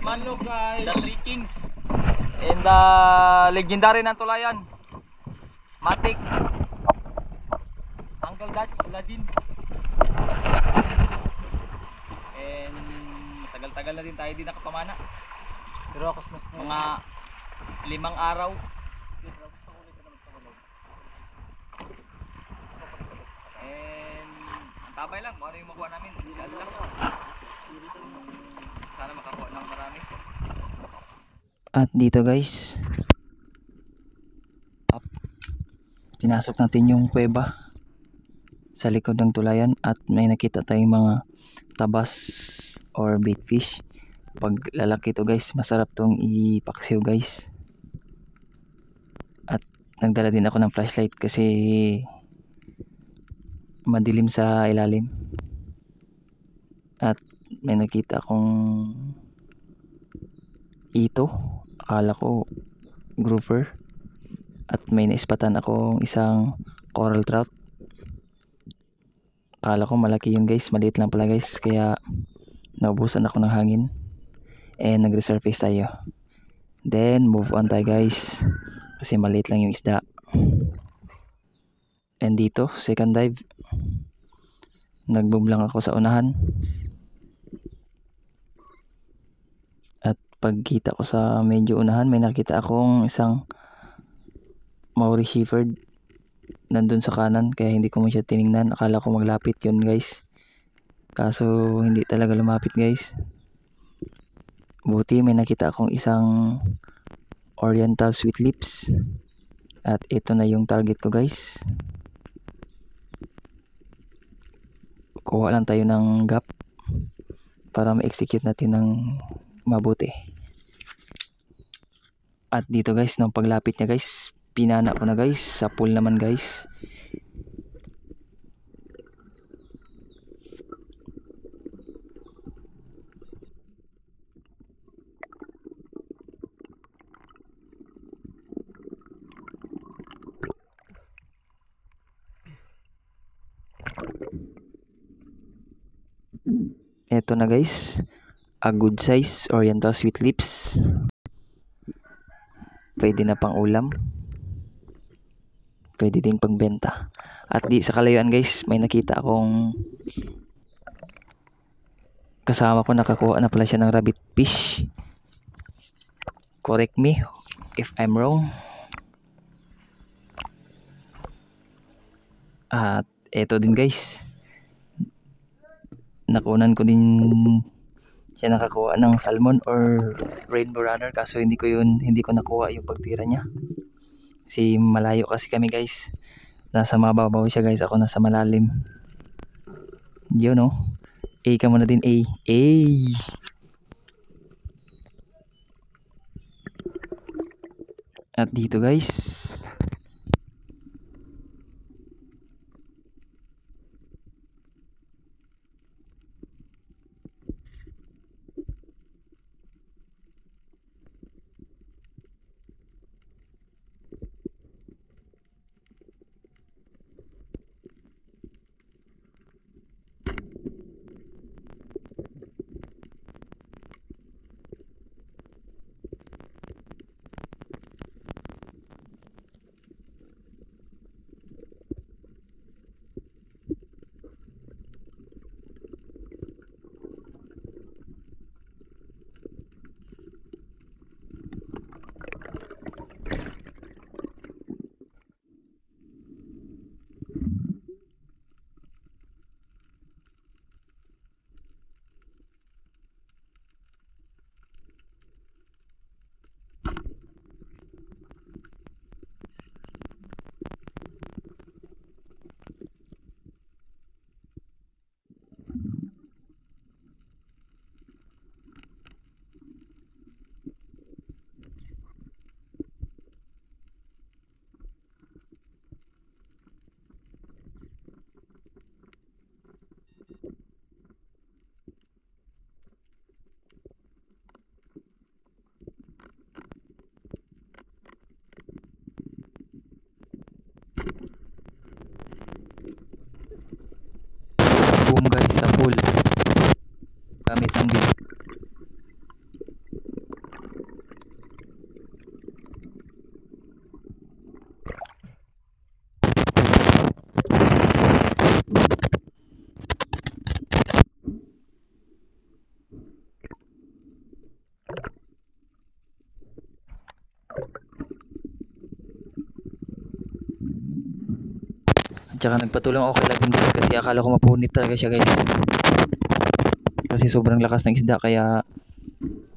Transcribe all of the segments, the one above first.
man. Hello guys. The Three Kings. And legendary ng tulayan. Matik. Uncle Dutch, Ladin. And tagal-tagal na din tayo din nakapamana. Pero ako Mga 5 araw. And ang tabay lang, ano yung makuha namin. Inshallah. Sana makakuha ng marami. At dito guys, pinasok natin yung kuweba sa likod ng tulayan at may nakita tayong mga tabas or bait fish. Pag lalaki to guys, masarap tong ipaksiw guys. At nagdala din ako ng flashlight kasi madilim sa ilalim. At may nakita akong ito, akala ko grouper. At may naispatan akong isang coral trout. Akala ko malaki yun guys, maliit lang pala guys, kaya naubusan ako ng hangin and nag-resurface tayo. Then move on tayo guys kasi maliit lang yung isda. And dito second dive, nagboom lang ako sa unahan. At pagkita ko sa medyo unahan, may nakita akong isang Maori Shepherd nandun sa kanan, kaya hindi ko mo siya tiningnan. Akala ko maglapit yun guys, kaso hindi talaga lumapit guys. Buti may nakita akong isang Oriental Sweet Lips. At ito na yung target ko guys. Kuha lang tayo ng gap para ma-execute natin ng mabuti. At dito guys, nung paglapit niya guys, pinana ko na guys, sa pool naman guys. Eto na guys, a good size Oriental Sweet Lips. Pwede na pang ulam, pwede ding pagbenta. At di sa kalayuan guys, may nakita akong kasama ko, nakakuha na pala siya ng rabbit fish. Correct me if I'm wrong. At eto din guys, nakunan ko din siya nakakuha ng salmon or rainbow runner, kaso hindi ko nakuha yung pagtira niya kasi malayo kasi kami guys. Nasa mababaw siya guys, ako nasa malalim. Yun no, A ka muna din, A. At dito guys, boom guys sa pool gamit ang gift. Tsaka nagpatulong ako kay Latin guys kasi akala ko mapunit talaga siya guys. Kasi sobrang lakas ng isda kaya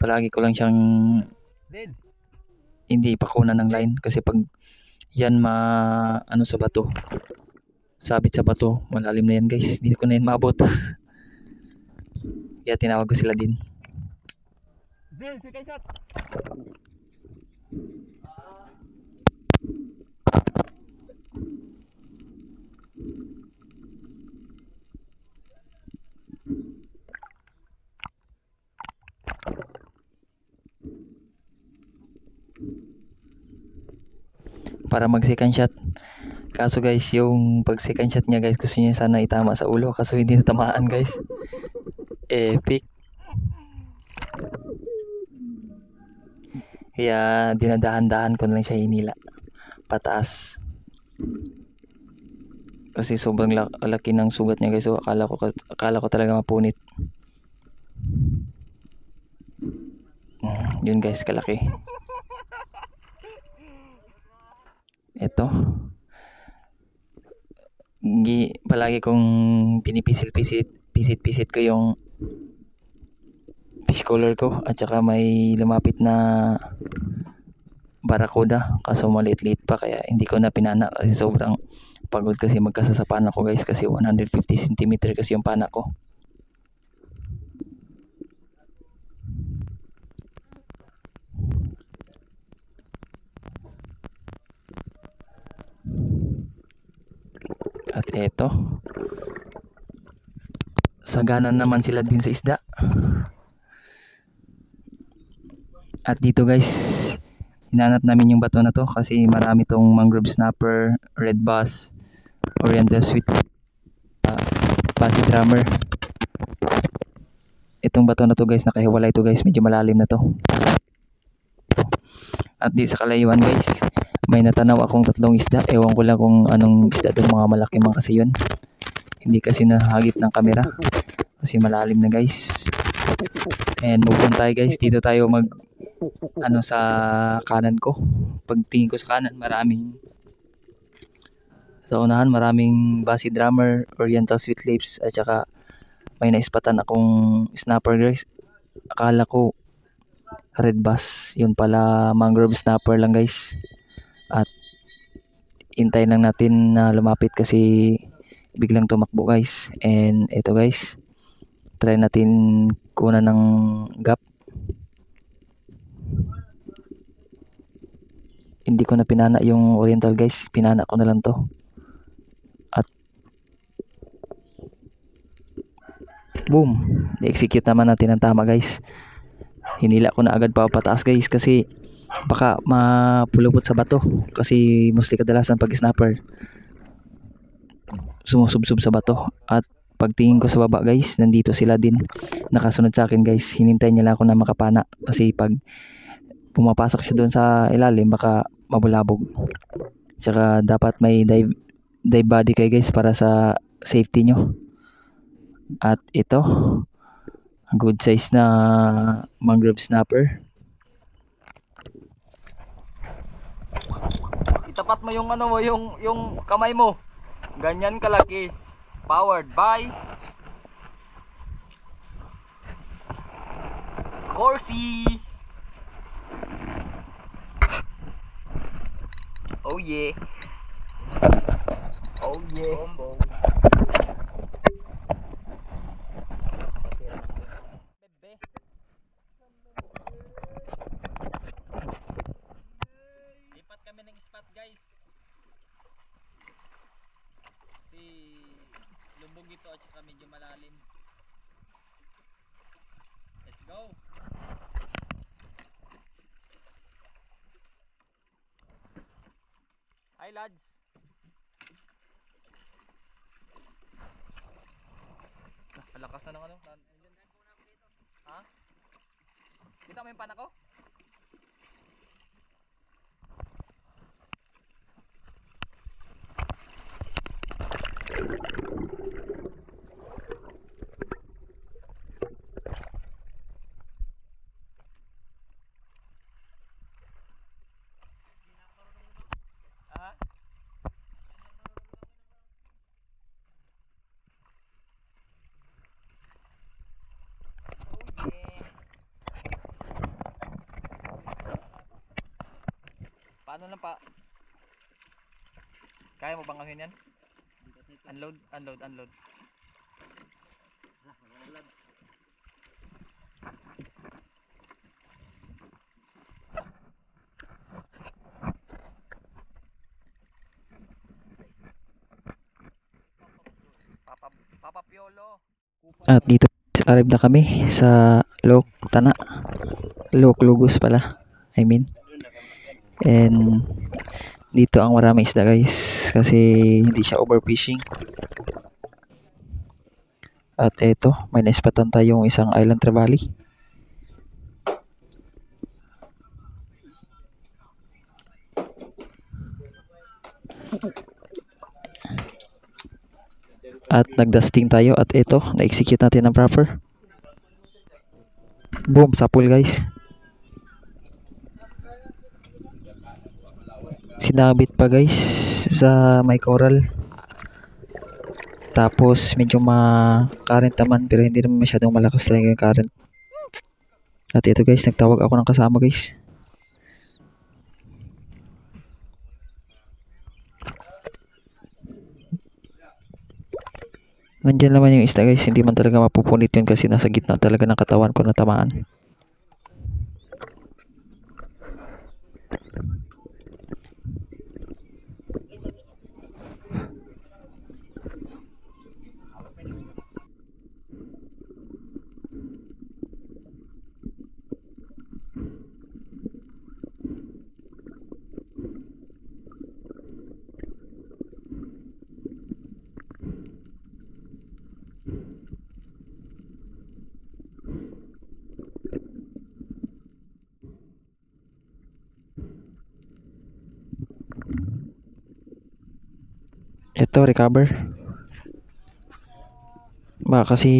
palagi ko lang siyang Din. hindi pakunan ng line kasi pag yan ano sa bato, sabit sa bato, malalim na yan guys, hindi ko na yan maabot. Kaya tinawag ko sila din. Din, second shot. Para mag second shot. Kaso guys, yung pag second shot niya guys, gusto niya sana itama sa ulo kaso hindi natamaan guys. Epic. Kaya dinadahan-dahan ko na lang siya hinila pataas. Kasi sobrang laki ng sugat niya guys. So akala ko talaga mapunit. Yun guys, kalaki. Ito. Palagi kong pisit ko yung fish collar ko at saka may lumapit na barakuda kaso maliit-liit pa kaya hindi ko na pinana kasi sobrang pagod kasi magkasasapan ako guys kasi 150 cm kasi yung pana ko. At eto, sagana naman sila din sa isda. At dito guys, hinanap namin yung bato na to kasi marami tong mangrove snapper, red bass, oriental sweet, bassy drummer. Itong bato na to guys, nakahiwalay to guys, medyo malalim na to. At di sa kalayuan guys, may natanaw akong 3 isda. Ewan ko lang kung anong isda doon, mga malaki man kasi yun. Hindi kasi nahagip ng kamera kasi malalim na guys. And move on tayo guys. Dito tayo sa kanan ko. Pagtingin ko sa kanan, sa unahan maraming bassy drummer, oriental sweet lips, at saka may naispatan akong snapper guys. Akala ko red bass, yun pala mangrove snapper lang guys. At hintayin lang natin na lumapit kasi biglang tumakbo guys. And ito guys, try natin kunan ng gap. Hindi ko na pinana yung oriental guys, pinana ko na lang to. At boom, i-execute naman natin ang tama guys. Hinila ko na agad pa pataas guys kasi baka mapulupot sa bato kasi mostly kadalasan pag snapper sumusubsob sa bato. At pagtingin ko sa baba guys, nandito sila din nakasunod sa akin guys. Hinintay nila ako na makapana kasi pag pumapasok siya doon sa ilalim baka mabulabog. Tsaka dapat may dive body kayo guys para sa safety nyo. At ito, good size na mangrove snapper. Itapat mo yung yung kamay mo. Ganyan kalaki. Powered by Corsi. Oh yeah. Oh yeah. Bombong. Bebe. Lipat kami ng spot guys. Si lubog ito at saka medyo malalim. Let's go. Hi lads. Palakas na ng ano? Ha? Kita mo yung pana ko? Ha? Paano lang pa? Kaya mo bang gawin yan? Unload, unload, unload. Papa, Papa Piolo. At dito arrive na kami sa Lok Tana. Lok Lugos pala. I mean. And dito ang maraming isda guys kasi hindi siya overfishing. At eto, may naispatan tayong isang island trevally. At nagdusting tayo at eto, na-execute natin ng proper. Boom, sapul guys. Sinabit pa guys sa may coral. Tapos medyo current naman pero hindi naman masyadong malakas talaga yung current. At ito guys, nagtawag ako ng kasama guys. Nandyan naman yung isda guys, hindi man talaga mapupunit yun kasi nasa gitna talaga ng katawan ko na tamaan. Ito, recover. Baka kasi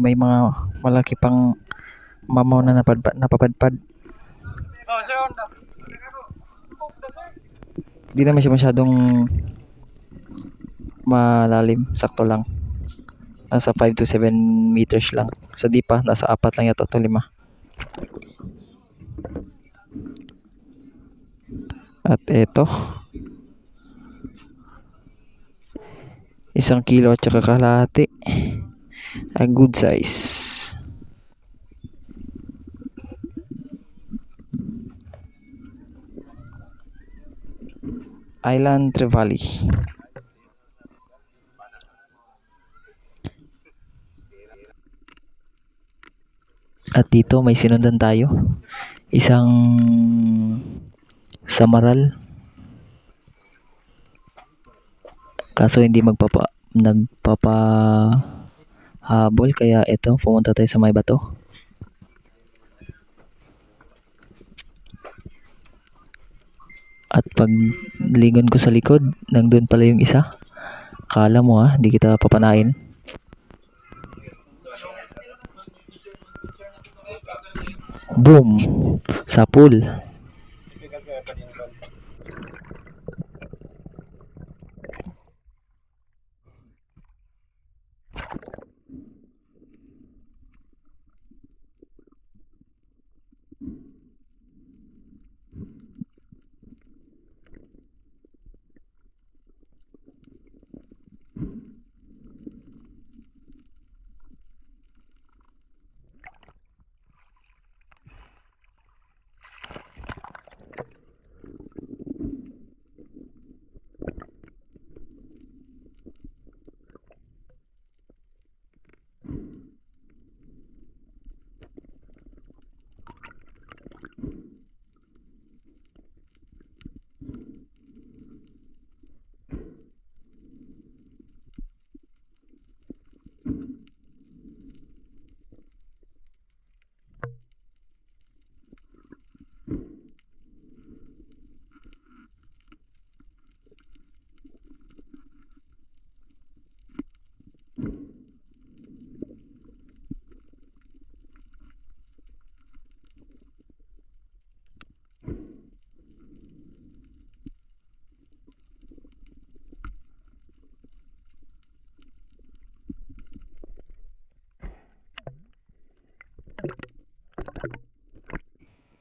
may mga malaki pang mamaw na napapadpad. Di naman siya masyadong malalim, sakto lang. Nasa 5 to 7 meters lang. Sa dipa, nasa 4 lang yata to 5. At eto, 1 kilo at saka kalahati. A good size. Island Trevally. At dito may sinundan tayo. Isang samaral. Kaso hindi nagpapahabol kaya ito pumunta tayo sa may bato. At pag lingon ko sa likod, nandun pala yung isa. Akala mo hindi kita papanain. Boom! Sapul.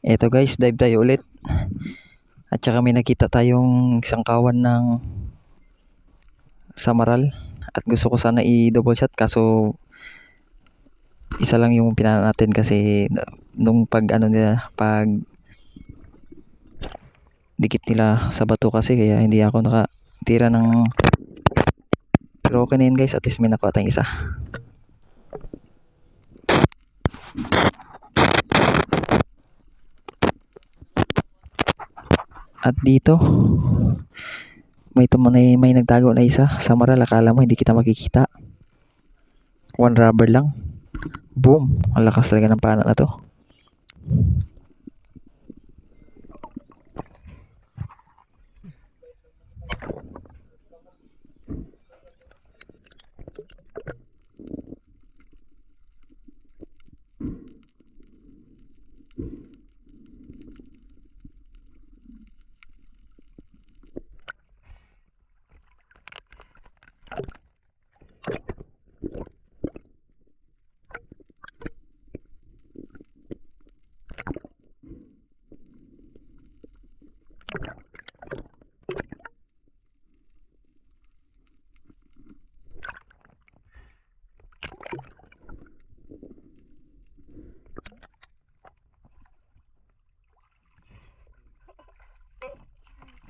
Eto guys, dive tayo ulit. At Tsaka may nakita tayong isang kawan ng samaral at gusto ko sana i-double shot kaso isa lang yung pinana natin kasi nung pag ano nila, pag dikit nila sa bato kasi kaya hindi ako nakatira ng, pero okay na yun guys, at least may nakuha tayong isa. At dito may nagtago na isa sa maral, akala mo hindi kita makikita, one rubber lang, boom, ang lakas talaga ng pana na to.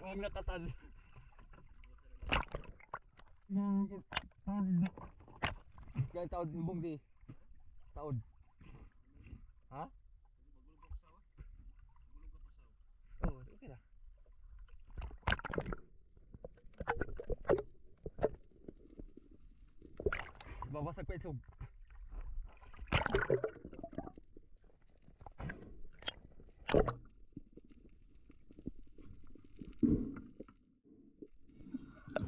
Huwag nakatan. Kaya taod bung di. Taod. Ha? Oh, okay na. Babasag pa ito.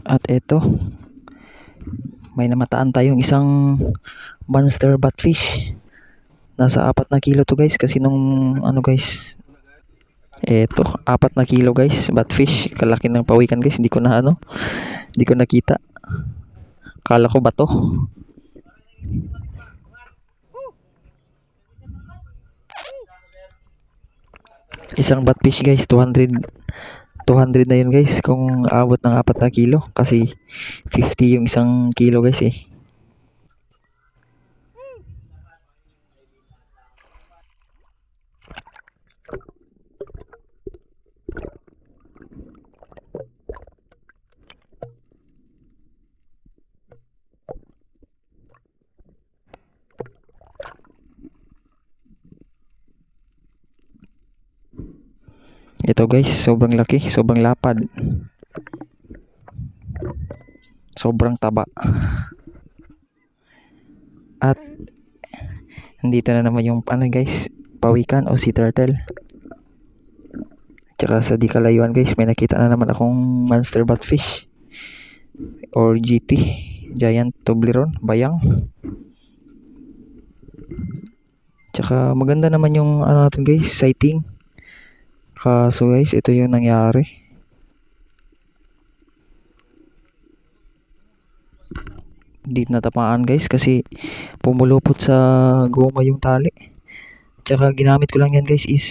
At eto, may namataan tayong isang monster batfish. Nasa 4 na kilo to guys, kasi nung ano guys, eto 4 na kilo guys, batfish, kalaki ng pawikan guys, hindi ko nakita, kala ko bato. Isang batfish guys, 200 na yun guys kung abot ng 4 na kilo, kasi 50 yung isang kilo guys eh. Ito guys, sobrang laki, sobrang lapad, sobrang taba. At dito na naman yung ano guys, pawikan o sea turtle. Tsaka sa di kalayuan guys, may nakita na naman akong monster batfish or GT, giant toblerone, bayang. Tsaka maganda naman yung ano natin guys, sighting. Kaso guys, ito yung nangyari. Di natamaan guys kasi pumulupot sa goma yung tali. Tsaka ginamit ko lang yan guys is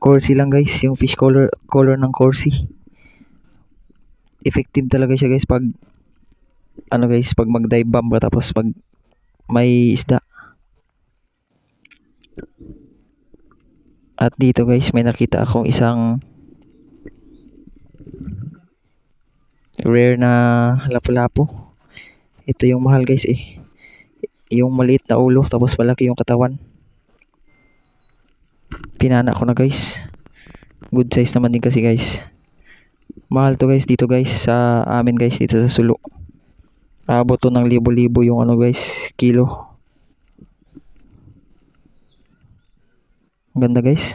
Corsi lang guys, yung fish color ng Corsi. Effective talaga siya guys pag ano guys, pag mag-dive bomb ka tapos pag may isda. At dito guys, may nakita akong isang rare na lapu-lapu. Ito yung mahal guys eh. Yung maliit na ulo tapos malaki yung katawan. Pinana ko na guys. Good size naman din kasi guys. Mahal to guys dito guys sa amin guys, dito sa Sulu. Abot to ng libo-libo yung ano guys, kilo. Ganda guys.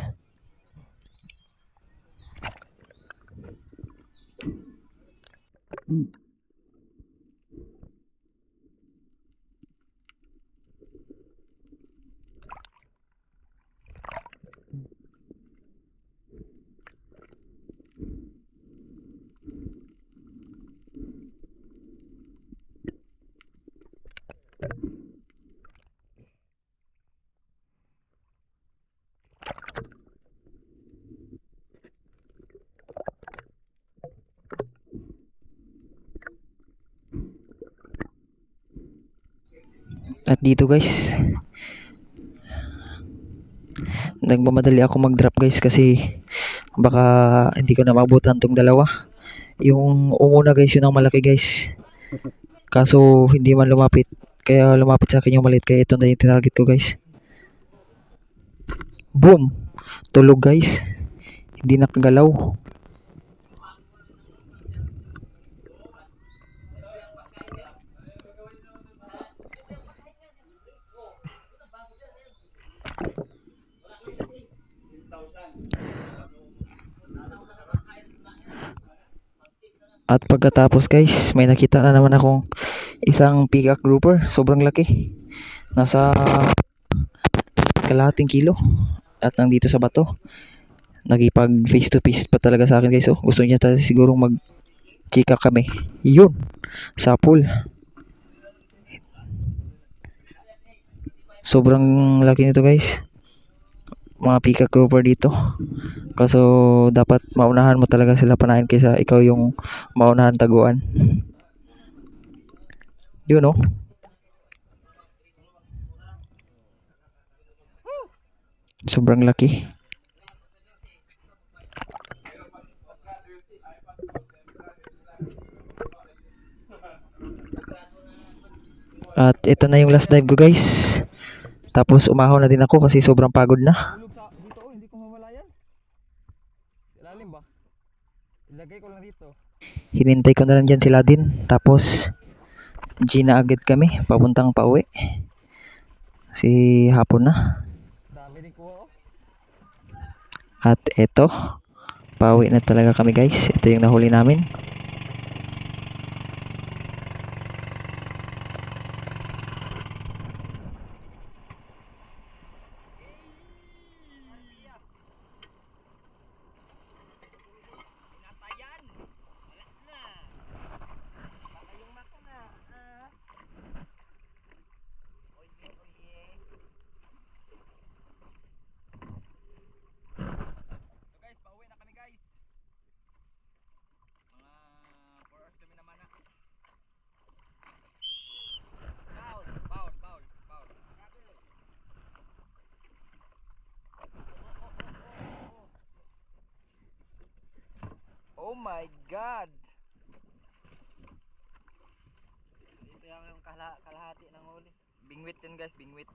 At dito guys, nagmamadali ako mag-drop guys kasi baka hindi ko na mabutan tong dalawa. Yung umuna guys, yun ang malaki guys. Kaso hindi man lumapit. Kaya lumapit sa akin yung maliit. Kaya ito na yung tinarget ko guys. Boom! Tulog guys. Hindi nakagalaw. At pagkatapos guys, may nakita na naman akong isang peacock grouper. Sobrang laki. Nasa kalahating kilo. At nandito sa bato. Nagipag face to face pa talaga sa akin guys. Oh. Gusto niya talaga sigurong mag-chika kami. Yun. Sa pool. Sobrang laki nito guys. Mga peacock grouper dito. Kaso dapat maunahan mo talaga sila panahin kaysa ikaw yung maunahan taguan. Yun oh. Sobrang laki. At ito na yung last dive ko guys. Tapos umahon na din ako kasi sobrang pagod na. Dito oh, hindi ko mamalayan. Ilalim ba? Ilagay ko lang dito. Hinintay ko na lang dyan sila din. Tapos Gina agad kami papuntang pauwi. Kasi hapon na. Dami din kuha oh. At eto, pauwi na talaga kami guys. Ito yung nahuli namin. Oh my God! Ito yung kalahati ng huli. Bingwit yun guys, bingwit.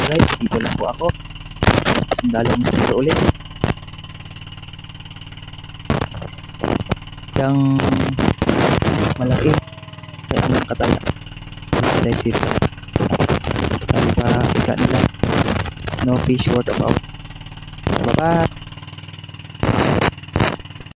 Guys, dito lang po ako. Sandalan mo sa ulit. Yung malaki kaya anong katala dive dito. Sabi pa ika nila, no fish worth of out. Bye bye.